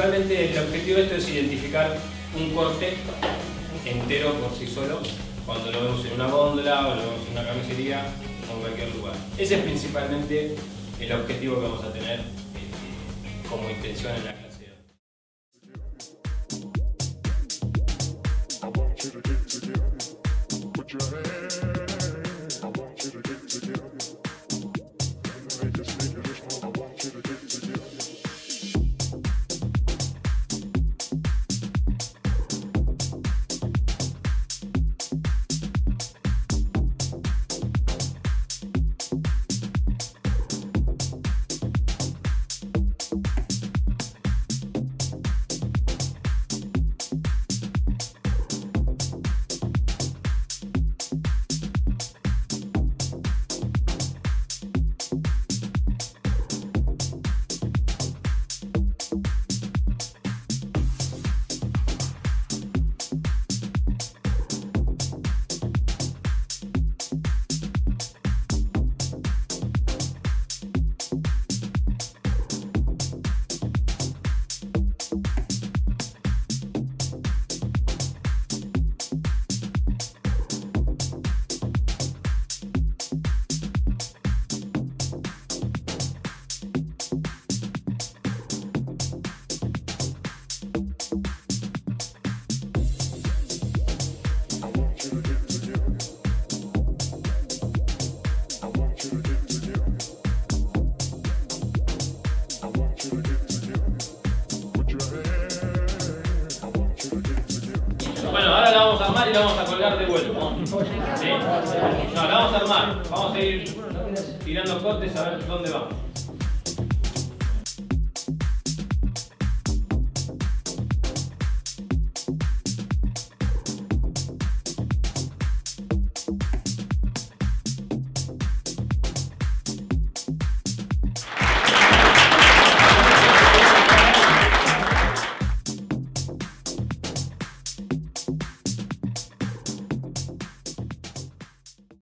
principalmente el objetivo de esto es identificar un corte entero por sí solo cuando lo vemos en una góndola o lo vemos en una carnicería o en cualquier lugar. Ese es principalmente el objetivo que vamos a tener como intención en la clase. Bueno, ahora la vamos a armar y la vamos a colgar de vuelta. ¿Sí? No, la vamos a armar. Vamos a ir tirando cortes a ver dónde vamos.